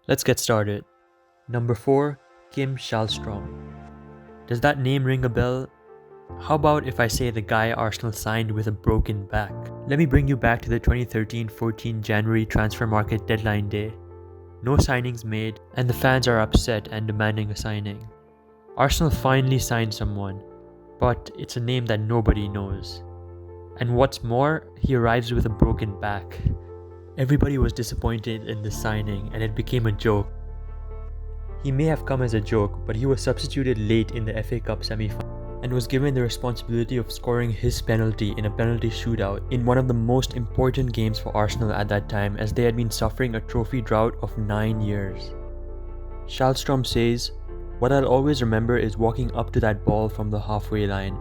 Let's get started. Number 4, Kim Källström. Does that name ring a bell? How about if I say the guy Arsenal signed with a broken back? Let me bring you back to the 2013-14 January transfer market deadline day. No signings made, and the fans are upset and demanding a signing. Arsenal finally signed someone, but it's a name that nobody knows. And what's more, he arrives with a broken back. Everybody was disappointed in this signing, and it became a joke. He may have come as a joke, but he was substituted late in the FA Cup semi-final and was given the responsibility of scoring his penalty in a penalty shootout in one of the most important games for Arsenal at that time, as they had been suffering a trophy drought of 9 years. Källström says, "What I'll always remember is walking up to that ball from the halfway line.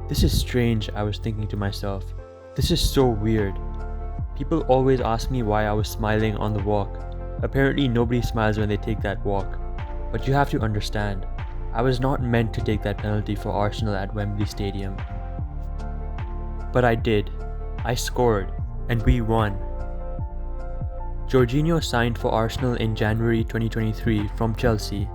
This is strange, I was thinking to myself. This is so weird. People always ask me why I was smiling on the walk. Apparently nobody smiles when they take that walk. But you have to understand, I was not meant to take that penalty for Arsenal at Wembley Stadium. But I did. I scored, and we won." Jorginho signed for Arsenal in January 2023 from Chelsea.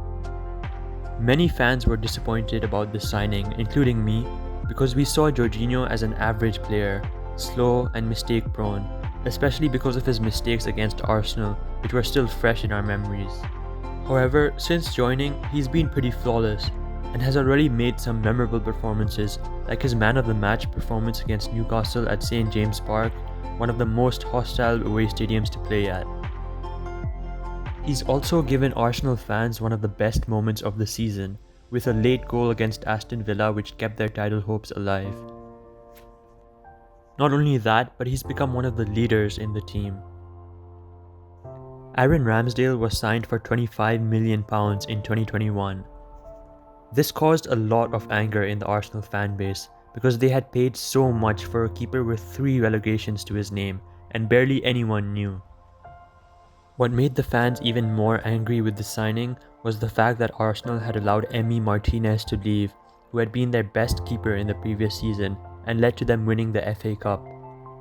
Many fans were disappointed about this signing, including me, because we saw Jorginho as an average player, slow and mistake-prone, especially because of his mistakes against Arsenal, which were still fresh in our memories. However, since joining, he's been pretty flawless and has already made some memorable performances, like his man of the match performance against Newcastle at St. James Park, one of the most hostile away stadiums to play at. He's also given Arsenal fans one of the best moments of the season, with a late goal against Aston Villa which kept their title hopes alive. Not only that, but he's become one of the leaders in the team. Aaron Ramsdale was signed for £25 million in 2021. This caused a lot of anger in the Arsenal fan base because they had paid so much for a keeper with 3 relegations to his name and barely anyone knew. What made the fans even more angry with the signing was the fact that Arsenal had allowed Emi Martinez to leave, who had been their best keeper in the previous season and led to them winning the FA Cup.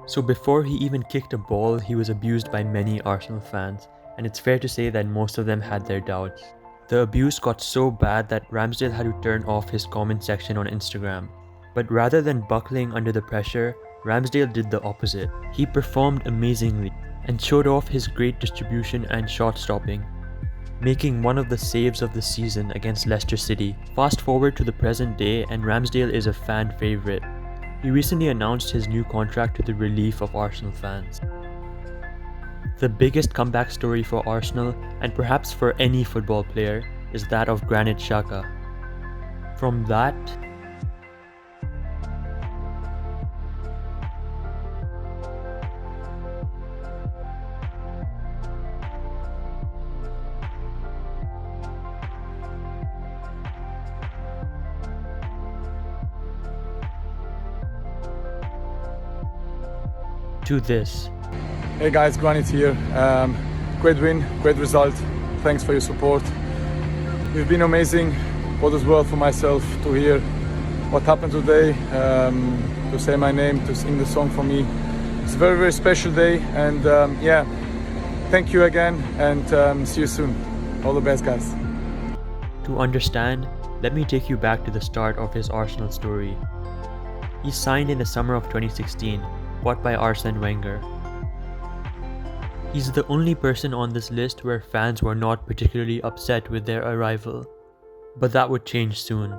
So before he even kicked a ball, he was abused by many Arsenal fans, and it's fair to say that most of them had their doubts. The abuse got so bad that Ramsdale had to turn off his comment section on Instagram. But rather than buckling under the pressure, Ramsdale did the opposite. He performed amazingly and showed off his great distribution and shot stopping, making one of the saves of the season against Leicester City. Fast forward to the present day, and Ramsdale is a fan favourite. He recently announced his new contract to the relief of Arsenal fans. The biggest comeback story for Arsenal, and perhaps for any football player, is that of Granit Xhaka. From that to this. Hey guys, Granit here. Great win, great result. Thanks for your support. You've been amazing. What as well for myself to hear what happened today, to say my name, to sing the song for me. It's a very, very special day, and yeah, thank you again, and see you soon. All the best, guys. To understand, let me take you back to the start of his Arsenal story. He signed in the summer of 2016, bought by Arsene Wenger. He's the only person on this list where fans were not particularly upset with their arrival, but that would change soon.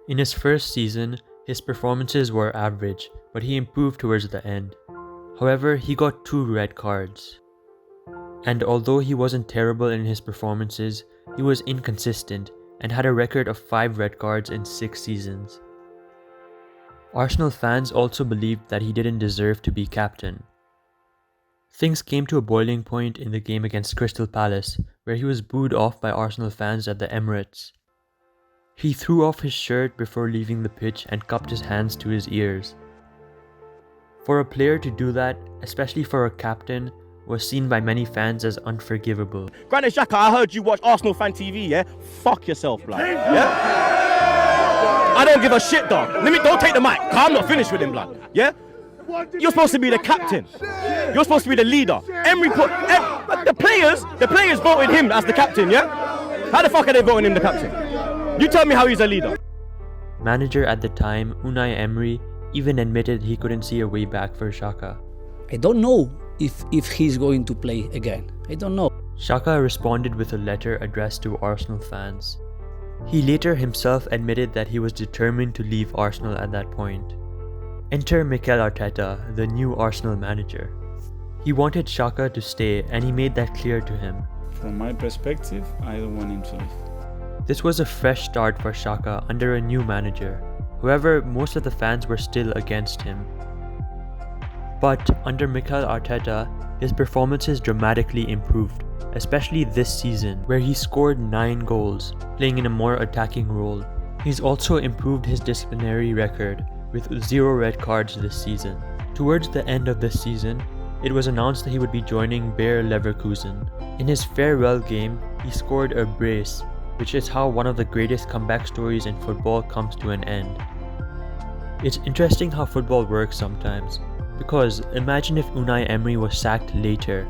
In his first season, his performances were average, but he improved towards the end. However, he got 2 red cards. And although he wasn't terrible in his performances, he was inconsistent and had a record of 5 red cards in 6 seasons. Arsenal fans also believed that he didn't deserve to be captain. Things came to a boiling point in the game against Crystal Palace, where he was booed off by Arsenal fans at the Emirates. He threw off his shirt before leaving the pitch and cupped his hands to his ears. For a player to do that, especially for a captain, was seen by many fans as unforgivable. Granit Xhaka, I heard you watch Arsenal Fan TV, yeah? Fuck yourself, blood. Yeah? I don't give a shit, dog. Don't take the mic, 'cause I'm not finished with him, blood. Yeah? You're supposed to be the captain. You're supposed to be the leader. Emery put The players voted him as the captain, yeah? How the fuck are they voting him the captain? You tell me how he's a leader. Manager at the time, Unai Emery, even admitted he couldn't see a way back for Xhaka. I don't know if he's going to play again. I don't know. Xhaka responded with a letter addressed to Arsenal fans. He later himself admitted that he was determined to leave Arsenal at that point. Enter Mikel Arteta, the new Arsenal manager. He wanted Xhaka to stay and he made that clear to him. From my perspective, I don't want him to leave. This was a fresh start for Xhaka under a new manager. However, most of the fans were still against him. But under Mikel Arteta, his performances dramatically improved, especially this season, where he scored 9 goals, playing in a more attacking role. He's also improved his disciplinary record, with 0 red cards this season. Towards the end of this season, it was announced that he would be joining Bayer Leverkusen. In his farewell game, he scored a brace, which is how one of the greatest comeback stories in football comes to an end. It's interesting how football works sometimes, because imagine if Unai Emery was sacked later.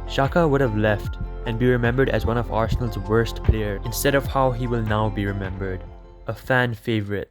Xhaka would have left and be remembered as one of Arsenal's worst players instead of how he will now be remembered, a fan favourite.